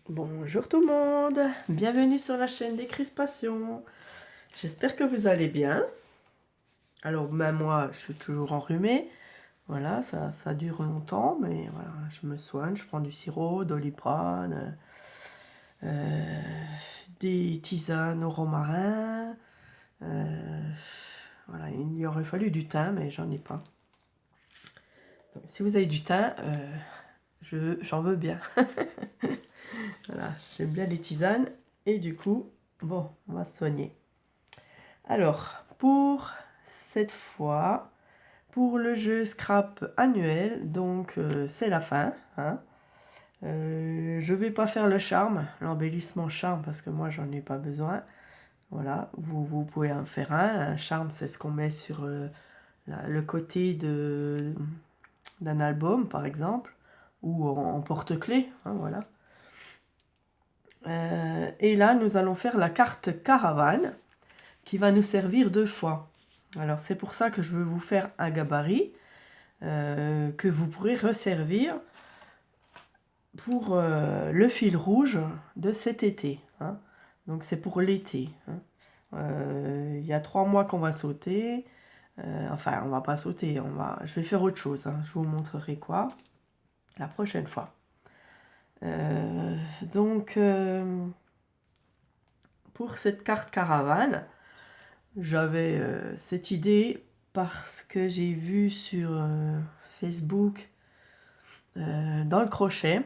Bonjour tout le monde, bienvenue sur la chaîne des Crispations. J'espère que vous allez bien. Alors même moi, je suis toujours enrhumée. Voilà, ça dure longtemps, mais voilà, je me soigne, je prends du sirop, Doliprane, des tisanes au romarin. Voilà, il y aurait fallu du thym, mais j'en ai pas. Donc, si vous avez du thym, j'en veux bien. Voilà, j'aime bien les tisanes. Et du coup, bon, on va se soigner. Alors, pour cette fois, pour le jeu Scrap annuel, donc c'est la fin. Hein. Je vais pas faire le charme, l'embellissement charme, parce que moi j'en ai pas besoin. Voilà, vous pouvez en faire un. Un charme, c'est ce qu'on met sur le côté d'un album, par exemple, ou en porte-clés. Hein, voilà. Et là, nous allons faire la carte caravane qui va nous servir 2 fois. Alors c'est pour ça que je veux vous faire un gabarit que vous pourrez resservir pour le fil rouge de cet été. Hein. Donc c'est pour l'été. Hein. Il y a 3 mois qu'on va sauter. Enfin, on va pas sauter. Je vais faire autre chose. Hein. Je vous montrerai quoi la prochaine fois. Donc, pour cette carte caravane, j'avais cette idée parce que j'ai vu sur Facebook dans le crochet.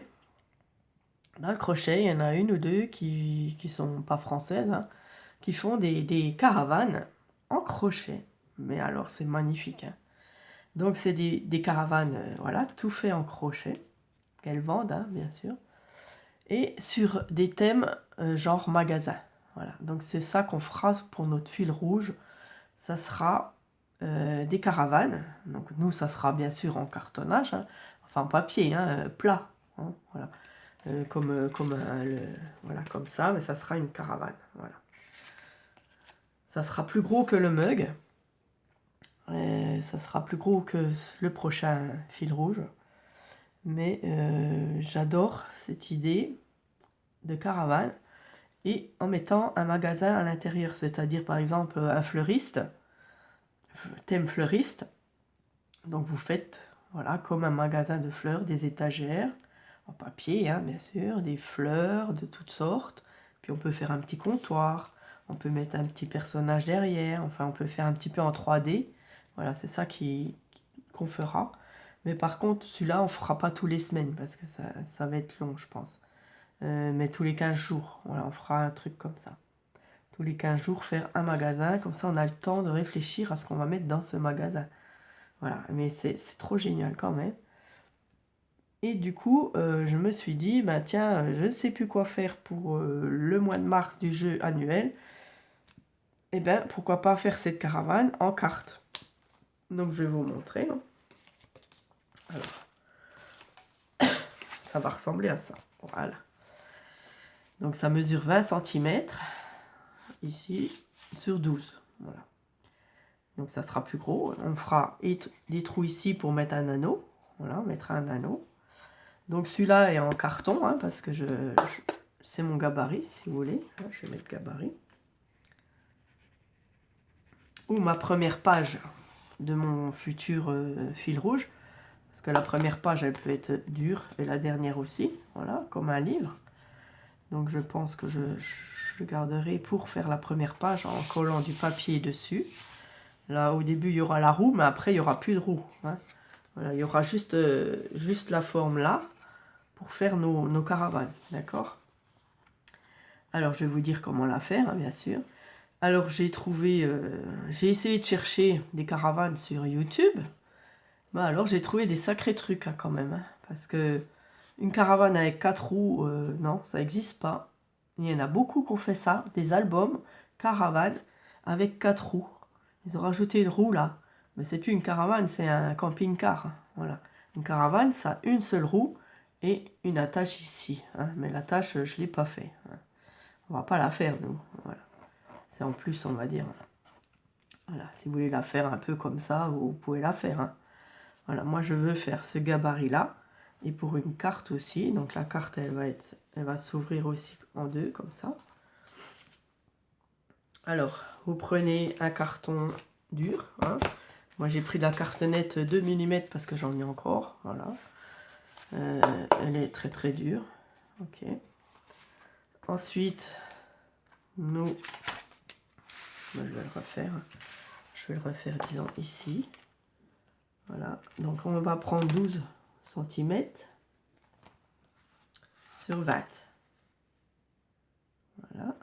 Dans le crochet, il y en a une ou deux qui sont pas françaises, hein, qui font des caravanes en crochet. Mais alors, c'est magnifique. Hein. Donc, c'est des caravanes, voilà, tout fait en crochet, qu'elles vendent, hein, bien sûr. Et sur des thèmes genre magasin. Voilà. Donc, c'est ça qu'on fera pour notre fil rouge. Ça sera des caravanes. Donc, nous, ça sera bien sûr en cartonnage, hein, enfin en papier, hein, plat. Hein, voilà. Voilà, comme ça, mais ça sera une caravane. Voilà. Ça sera plus gros que le mug. Ça sera plus gros que le prochain fil rouge. Mais j'adore cette idée de caravane. Et en mettant un magasin à l'intérieur, c'est-à-dire par exemple un fleuriste, thème fleuriste. Donc vous faites voilà, comme un magasin de fleurs, des étagères en papier, hein, bien sûr, des fleurs de toutes sortes. Puis on peut faire un petit comptoir, on peut mettre un petit personnage derrière, enfin on peut faire un petit peu en 3D. Voilà, c'est ça qu'on fera. Mais par contre, celui-là, on ne fera pas tous les semaines parce que ça va être long, je pense. Mais tous les 15 jours, voilà, on fera un truc comme ça. Tous les 15 jours, faire un magasin, comme ça on a le temps de réfléchir à ce qu'on va mettre dans ce magasin. Voilà, mais c'est trop génial quand même. Et du coup, je me suis dit, bah tiens, je ne sais plus quoi faire pour le mois de mars du jeu annuel. Eh bien, pourquoi pas faire cette caravane en carte. Donc, je vais vous montrer. Hein. Alors, ça va ressembler à ça. Voilà. Donc, ça mesure 20 cm, ici, sur 12. Voilà. Donc, ça sera plus gros. On fera des trous ici pour mettre un anneau. Voilà, on mettra un anneau. Donc celui-là est en carton, hein, parce que c'est mon gabarit, si vous voulez. Je vais mettre gabarit. Ou ma première page de mon futur fil rouge. Parce que la première page, elle peut être dure, et la dernière aussi. Voilà, comme un livre. Donc je pense que je le garderai pour faire la première page en collant du papier dessus. Là, au début, il y aura la roue, mais après, il n'y aura plus de roue. Hein. Voilà, il y aura juste la forme là. Pour faire nos caravanes, d'accord? Alors, je vais vous dire comment la faire, hein, bien sûr. Alors, j'ai essayé de chercher des caravanes sur YouTube. Bah, alors, j'ai trouvé des sacrés trucs, hein, quand même. Hein, parce que une caravane avec 4 roues, non, ça n'existe pas. Il y en a beaucoup qui ont fait ça, des albums, caravanes, avec 4 roues. Ils ont rajouté une roue, là. Mais c'est plus une caravane, c'est un camping-car. Hein, voilà. Une caravane, ça a une seule roue et une attache ici. Hein. Mais l'attache, je ne l'ai pas fait. Hein. On va pas la faire, nous. Voilà. C'est en plus, on va dire. Voilà, si vous voulez la faire un peu comme ça, vous pouvez la faire. Hein. Voilà, moi, je veux faire ce gabarit-là. Et pour une carte aussi, donc la carte elle va s'ouvrir aussi en deux comme ça. Alors, vous prenez un carton dur, hein. Moi j'ai pris de la cartonnette 2 mm parce que j'en ai encore, voilà. Elle est très très dure, ok. Ensuite, moi, je vais le refaire disons ici. Voilà, donc on va prendre 12 cm sur 20. Voilà.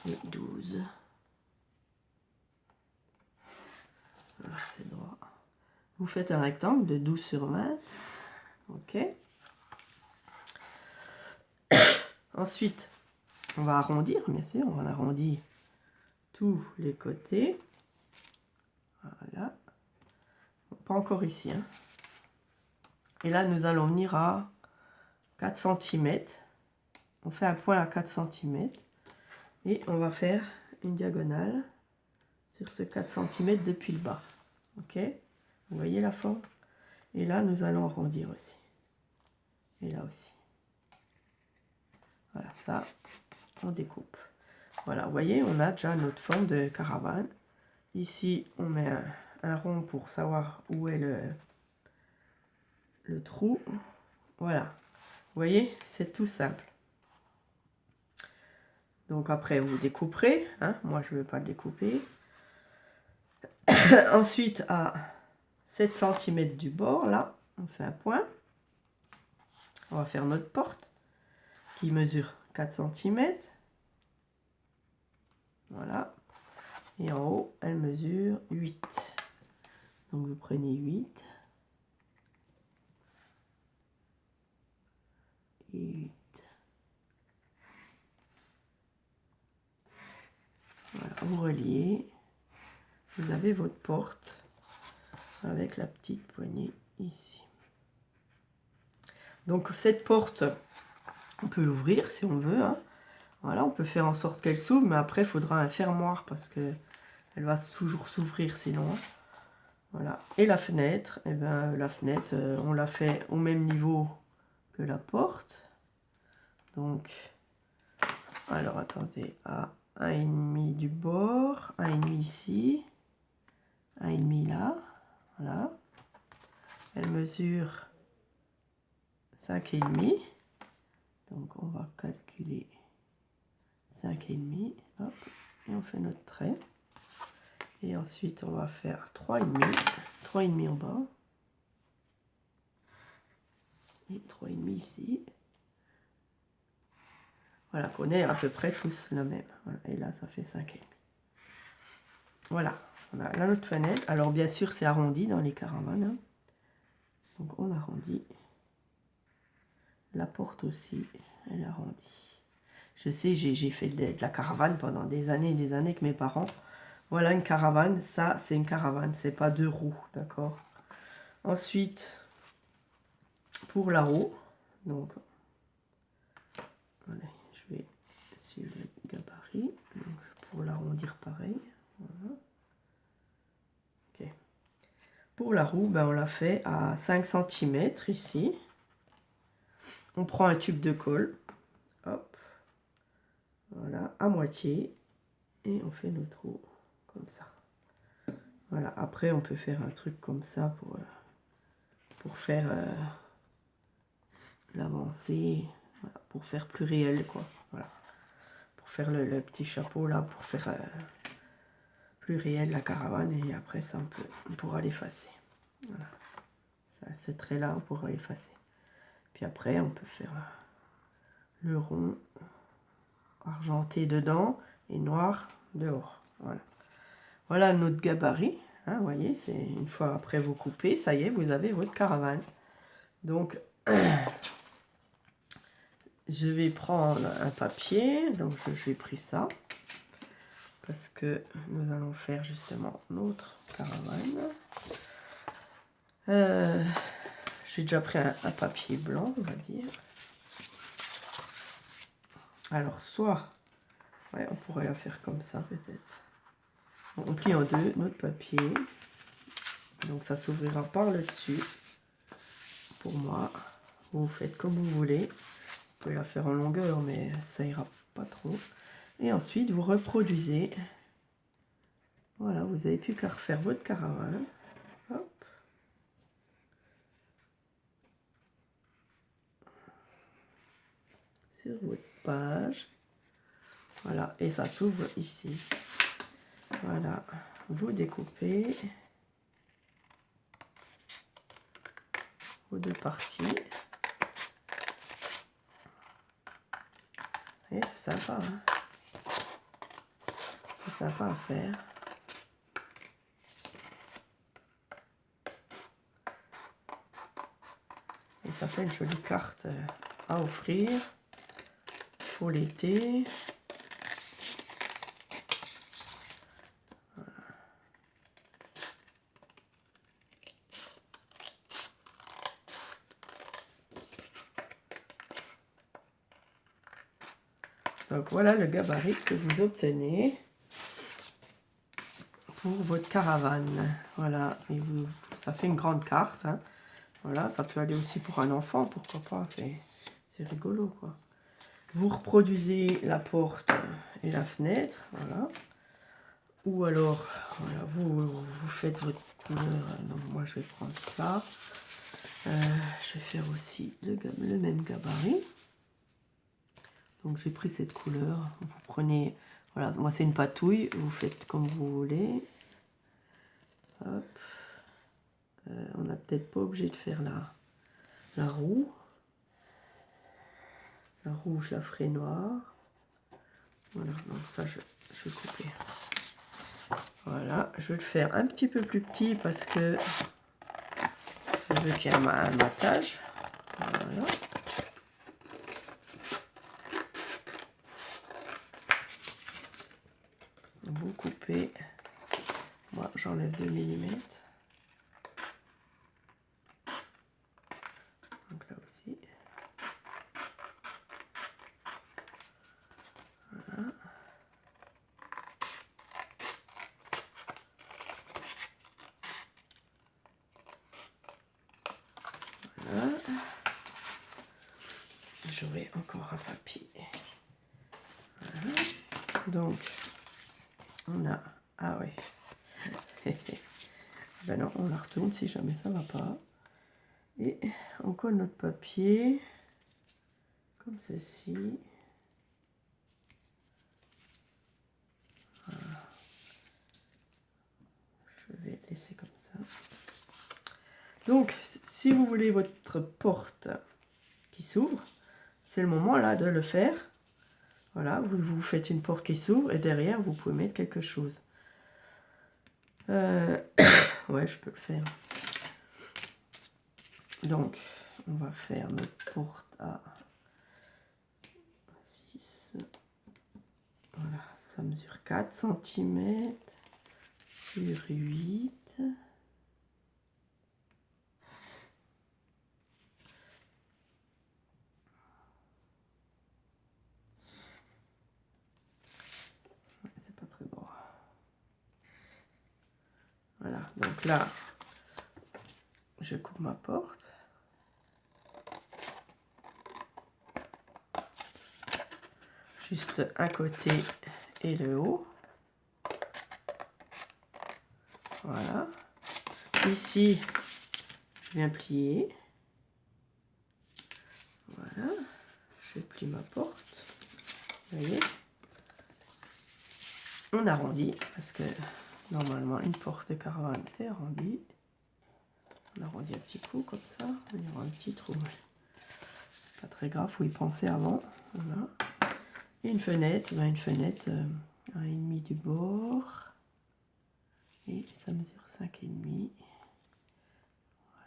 Et 12. Alors c'est droit. Vous faites un rectangle de 12 sur 20. Ok. Ensuite, on va arrondir, bien sûr. On arrondit tous les côtés. Voilà. Pas encore ici, hein. Et là, nous allons venir à 4 cm. On fait un point à 4 cm. Et on va faire une diagonale sur ce 4 cm depuis le bas. Ok? Vous voyez la forme? Et là, nous allons arrondir aussi. Et là aussi. Voilà, ça, on découpe. Voilà, vous voyez, on a déjà notre forme de caravane. Ici, on met un rond pour savoir où est le trou. Voilà. Vous voyez, c'est tout simple. Donc après, vous découperez. Hein, moi, je ne vais pas le découper. Ensuite, à 7 cm du bord, là, on fait un point. On va faire notre porte qui mesure 4 cm. Voilà. Et en haut, elle mesure 8. Donc vous prenez 8. Et 8. Voilà, vous reliez. Vous avez votre porte avec la petite poignée ici. Donc cette porte, on peut l'ouvrir si on veut, hein. Voilà, on peut faire en sorte qu'elle s'ouvre, mais après il faudra un fermoir parce que elle va toujours s'ouvrir sinon. Voilà. Et la fenêtre, eh ben, la fenêtre, on l'a fait au même niveau que la porte. Donc, alors attendez, à 1,5 du bord, 1,5 ici, 1,5 là, voilà. Elle mesure 5,5. Donc on va calculer 5,5, hop, et on fait notre trait. Et ensuite on va faire 3,5 en bas. Et 3,5 ici. Voilà, qu'on ait à peu près tous la même. Voilà, et là ça fait 5,5. Voilà, on a là notre fenêtre. Alors bien sûr c'est arrondi dans les caravanes, hein. Donc on arrondit. La porte aussi, elle est arrondie. Je sais, j'ai fait de la caravane pendant des années et des années avec mes parents. Voilà une caravane, ça c'est une caravane, c'est pas 2 roues, d'accord? Ensuite, pour la roue, donc, allez, je vais suivre le gabarit, donc, pour l'arrondir pareil. Voilà. Ok. Pour la roue, ben, on l'a fait à 5 cm ici. On prend un tube de colle, hop, voilà, à moitié, et on fait notre roue comme ça. Voilà, après on peut faire un truc comme ça pour faire l'avancée, voilà, pour faire plus réel quoi. Voilà. Pour faire le petit chapeau là, pour faire plus réel la caravane, et après ça on pourra l'effacer. Voilà. Ça, ce trait là on pourra l'effacer. Puis après on peut faire le rond argenté dedans et noir dehors. Voilà. Voilà notre gabarit. Hein, vous voyez, c'est une fois après vous coupez, ça y est, vous avez votre caravane. Donc, je vais prendre un papier. Donc, j'ai pris ça. Parce que nous allons faire justement notre caravane. J'ai déjà pris un papier blanc, on va dire. Alors, soit, ouais, on pourrait la faire comme ça peut-être. On plie en deux notre papier. Donc ça s'ouvrira par le dessus. Pour moi, vous faites comme vous voulez. Vous pouvez la faire en longueur, mais ça ira pas trop. Et ensuite, vous reproduisez. Voilà, vous n'avez plus qu'à refaire votre caravane. Hop. Sur votre page. Voilà, et ça s'ouvre ici. Voilà, vous découpez vos deux parties. Et c'est sympa, hein? C'est sympa à faire. Et ça fait une jolie carte à offrir pour l'été. Donc voilà le gabarit que vous obtenez pour votre caravane. Voilà, et ça fait une grande carte, hein. Voilà, ça peut aller aussi pour un enfant, pourquoi pas, c'est rigolo, quoi. Vous reproduisez la porte et la fenêtre, voilà. Ou alors, voilà, vous faites votre couleur. Donc moi je vais prendre ça. Je vais faire aussi le même gabarit. Donc j'ai pris cette couleur. Vous prenez, voilà, moi c'est une patouille. Vous faites comme vous voulez. Hop. On n'a peut-être pas obligé de faire la roue. La rouge, la ferai noire. Voilà, donc ça je vais couper. Voilà, je vais le faire un petit peu plus petit parce que je veux qu'il y ait un matage. Voilà. Vous coupez. Moi, j'enlève 2 mm. Donc là aussi. Voilà. Voilà. J'aurai encore un papier. Voilà. Donc, on a... Ah oui. Ben non, on la retourne si jamais ça va pas. Et on colle notre papier comme ceci. Voilà. Je vais laisser comme ça. Donc, si vous voulez votre porte qui s'ouvre, c'est le moment là de le faire. Voilà, vous faites une porte qui s'ouvre et derrière, vous pouvez mettre quelque chose. Ouais, je peux le faire. Donc, on va faire notre porte à 6. Voilà, ça mesure 4 cm sur 8. C'est pas très droit. Voilà, donc là, je coupe ma porte. Juste un côté et le haut. Voilà. Ici, je viens plier. Voilà. Je plie ma porte. Vous voyez? On arrondit parce que normalement une porte de caravane c'est arrondi. On arrondit un petit coup comme ça. Il y aura un petit trou. Pas très grave, faut y penser avant. Voilà. Et une fenêtre, ben une fenêtre 1,5 du bord. Et ça mesure 5,5.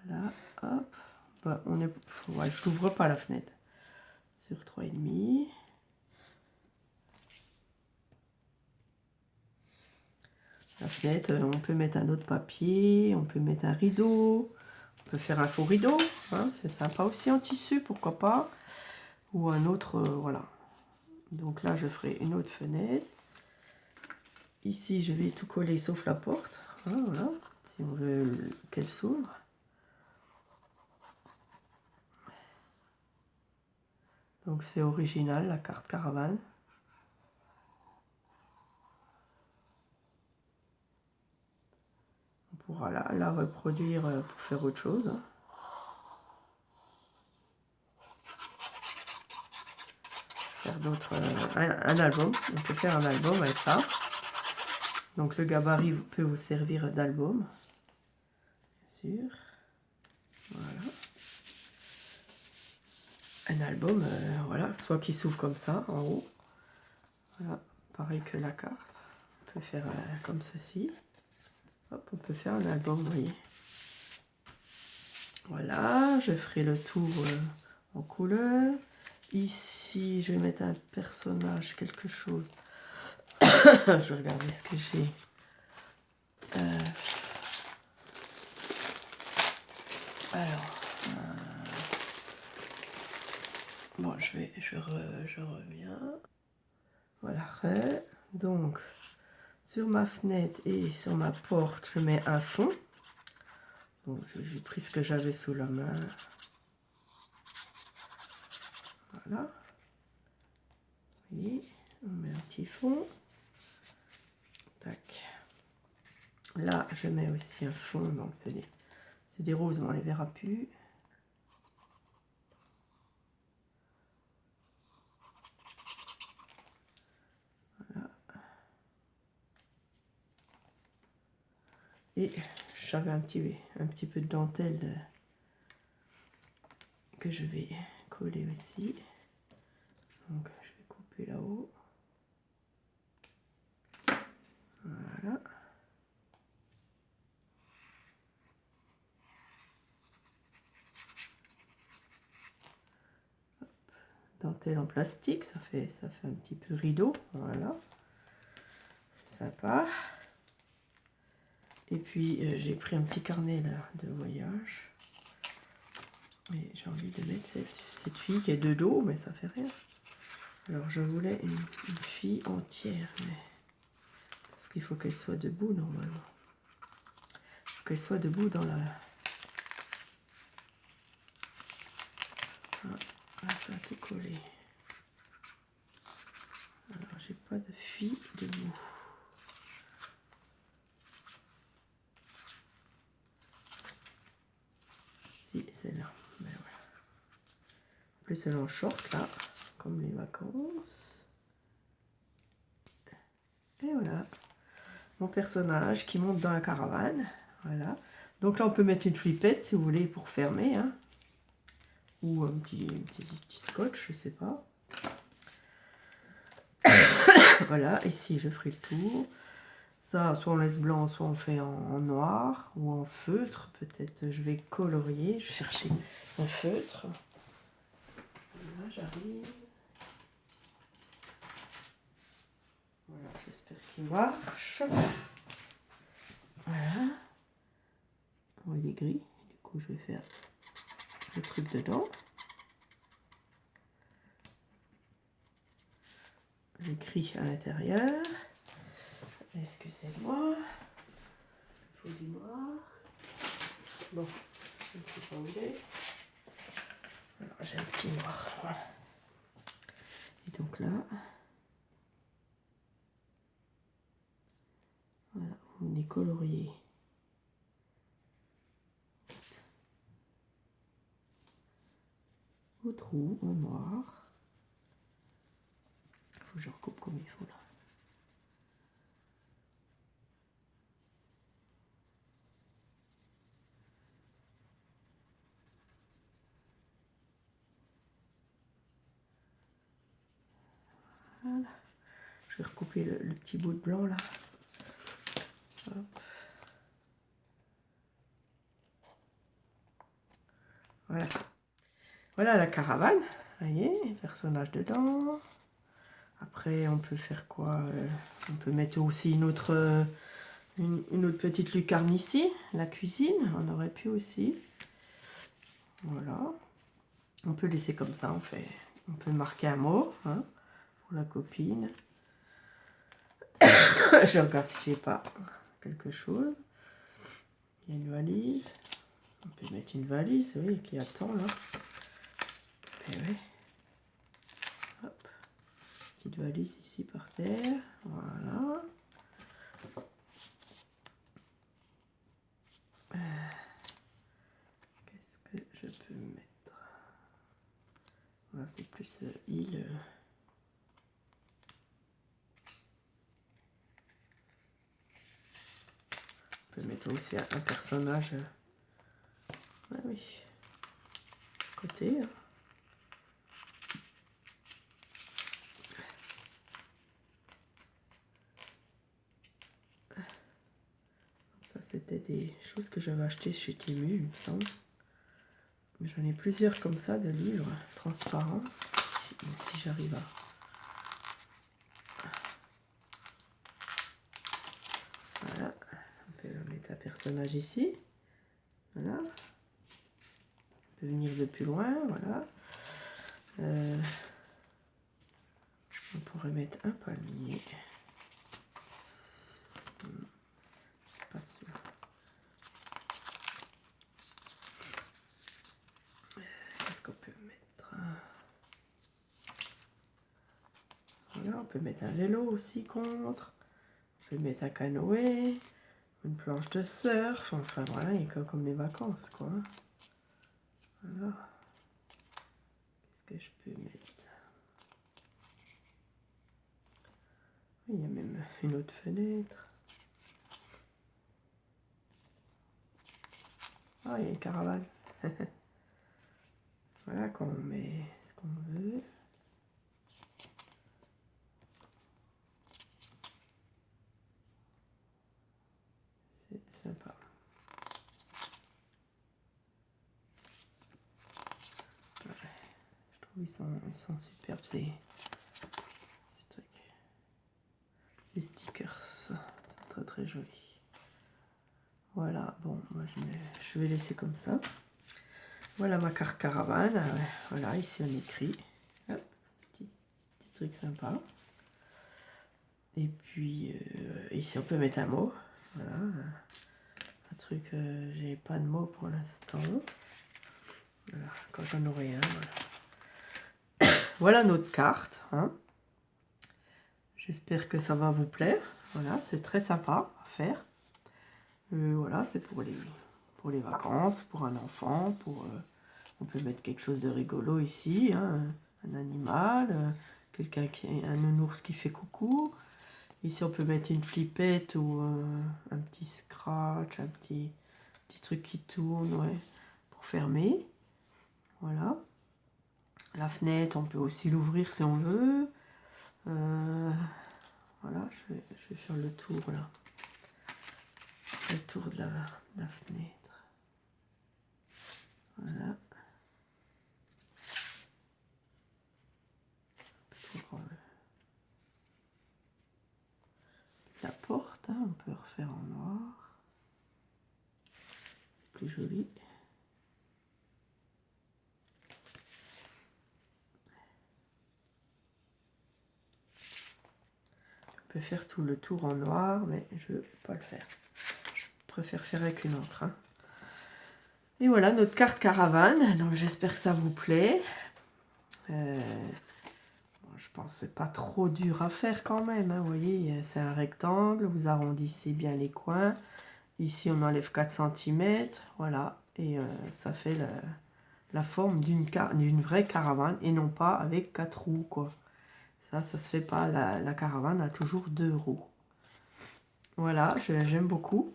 Voilà, hop. Ben, on est, ouais, je n'ouvre pas la fenêtre. Sur 3,5. La fenêtre, on peut mettre un autre papier, on peut mettre un rideau, on peut faire un faux rideau, hein, c'est sympa aussi en tissu, pourquoi pas. Ou un autre, voilà. Donc là, je ferai une autre fenêtre. Ici, je vais tout coller sauf la porte. Hein, voilà, si on veut qu'elle s'ouvre. Donc c'est original, la carte caravane. On pourra la reproduire pour faire autre chose. Hein. Faire d'autres... un album, on peut faire un album avec ça. Donc le gabarit peut vous servir d'album. Bien sûr. Voilà. Un album, voilà, soit qui s'ouvre comme ça, en haut. Voilà, pareil que la carte. On peut faire comme ceci. Hop, on peut faire un album, vous voyez. Voilà, je ferai le tour en couleur. Ici, je vais mettre un personnage, quelque chose. Je vais regarder ce que j'ai. Alors, bon, je reviens. Voilà, donc, sur ma fenêtre et sur ma porte, je mets un fond. Donc, j'ai pris ce que j'avais sous la main. Voilà. Vous voyez, on met un petit fond. Tac. Là, je mets aussi un fond, donc c'est des roses, mais on les verra plus. Voilà. Et j'avais un petit peu de dentelle que je vais coller aussi. Donc, je vais couper là-haut. Voilà. Dentelle en plastique, ça fait un petit peu rideau, voilà, c'est sympa. Et puis j'ai pris un petit carnet là de voyage, et j'ai envie de mettre cette fille qui est de dos, mais ça fait rien. Alors je voulais une fille entière, mais parce qu'il faut qu'elle soit debout normalement. Il faut qu'elle soit debout dans la... Ah, ça a tout collé. Alors j'ai pas de fille debout. Si, c'est là. Mais voilà. En plus elle est en short là, comme les vacances. Et voilà, mon personnage qui monte dans la caravane. Voilà. Donc là on peut mettre une flippette si vous voulez pour fermer. Hein. Ou un petit scotch, je sais pas. Voilà, ici je ferai le tour. Ça, soit on laisse blanc, soit on fait en noir ou en feutre. Peut-être je vais colorier. Je vais chercher un feutre. Là, j'arrive. Voilà, j'espère qu'il marche. Voilà. Bon, il est gris. Du coup, je vais faire le truc dedans. Le gris à l'intérieur. Excusez-moi. Il faut du noir. Bon, je ne sais pas où il est. Alors, j'ai un petit noir. Voilà. Et donc là, voilà, vous venez colorier. Au trou en noir. Il faut que je recoupe comme il faut là. Voilà. Je vais recouper le petit bout de blanc là. Hop. Voilà. Voilà la caravane. Vous voyez, personnage dedans. Après, on peut faire quoi? On peut mettre aussi une autre petite lucarne ici. La cuisine, on aurait pu aussi. Voilà. On peut laisser comme ça, on peut marquer un mot hein, pour la copine. Je regarde si j'ai pas quelque chose. Il y a une valise. On peut mettre une valise, oui, qui attend là. Et oui. Hop. Petite valise ici par terre. Voilà. Qu'est-ce que je peux mettre? Voilà, c'est plus île. On peut mettre aussi un personnage. Ah oui. Côté. Ça, c'était des choses que j'avais achetées chez Temu, il me semble. J'en ai plusieurs comme ça de livres transparents. Si j'arrive à... Voilà. On peut mettre un personnage ici. Voilà. On peut venir de plus loin. Voilà. On pourrait mettre un palmier. Pas sûr. Qu'est-ce qu'on peut mettre? Voilà, on peut mettre un vélo aussi contre. On peut mettre un canoë. Une planche de surf. Enfin voilà, il y a comme les vacances quoi. Voilà. Qu'est-ce que je peux mettre? Il y a même une autre fenêtre. Ah, il y a une caravane. Voilà, quand on met ce qu'on veut. C'est sympa. Ouais, je trouve ils sont superbes ces trucs. Ces stickers. C'est très très joli. Voilà, bon, moi je vais laisser comme ça. Voilà ma carte caravane. Voilà, ici on écrit. Hop, petit truc sympa. Et puis ici on peut mettre un mot. Voilà, un truc, j'ai pas de mot pour l'instant. Voilà, quand j'en aurai un. Voilà, voilà notre carte. Hein. J'espère que ça va vous plaire. Voilà, c'est très sympa à faire. Voilà, c'est pour les vacances, pour un enfant, on peut mettre quelque chose de rigolo ici, hein, un animal, quelqu'un un nounours qui fait coucou. Ici, on peut mettre une flippette ou un petit scratch, un petit truc qui tourne, ouais, pour fermer. Voilà. La fenêtre, on peut aussi l'ouvrir si on veut. Voilà, je vais faire le tour là. Le tour de la fenêtre. Voilà. La porte, hein, on peut refaire en noir. C'est plus joli. Je peux faire tout le tour en noir, mais je ne vais pas le faire. Je préfère faire avec une encre. Hein. Et voilà notre carte caravane. Donc j'espère que ça vous plaît. Je pense que c'est pas trop dur à faire quand même. Hein. Vous voyez, c'est un rectangle. Vous arrondissez bien les coins. Ici, on enlève 4 cm. Voilà. Et ça fait la forme d'une vraie caravane et non pas avec 4 roues, quoi. Ça se fait pas. La caravane a toujours 2 roues. Voilà, j'aime beaucoup.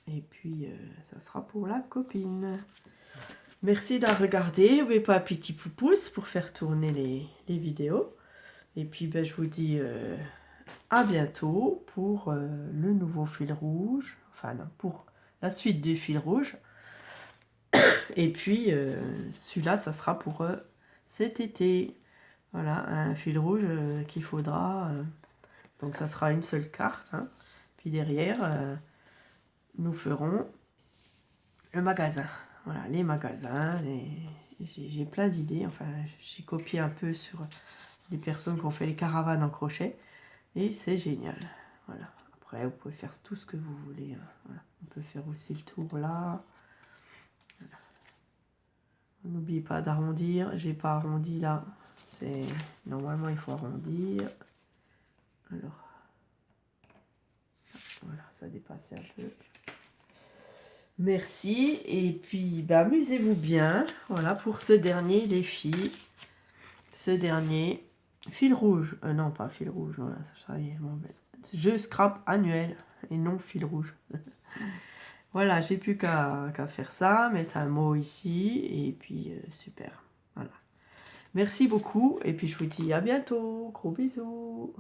Et puis, ça sera pour la copine. Merci d'avoir regardé. N'oubliez pas un petit pouce pour faire tourner les vidéos. Et puis, ben, je vous dis à bientôt pour le nouveau fil rouge. Enfin, non, pour la suite du fil rouge. Et puis, celui-là, ça sera pour cet été. Voilà, un fil rouge qu'il faudra. Donc, ça sera une seule carte. Hein. Puis derrière, nous ferons le magasin. Voilà, les magasins. J'ai plein d'idées. Enfin, j'ai copié un peu sur les personnes qui ont fait les caravanes en crochet. Et c'est génial. Voilà. Après, vous pouvez faire tout ce que vous voulez. Hein. Voilà. On peut faire aussi le tour là. Voilà. N'oubliez pas d'arrondir. J'ai pas arrondi là. C'est normalement il faut arrondir. Alors, voilà, ça dépassait un peu. Merci. Et puis, bah, amusez-vous bien. Voilà pour ce dernier défi. Ce dernier fil rouge. Non, pas fil rouge. Voilà, ça y est, je m'embête. Jeu scrap annuel et non fil rouge. Voilà, j'ai plus qu'à faire ça, mettre un mot ici et puis super. Voilà. Merci beaucoup et puis je vous dis à bientôt. Gros bisous.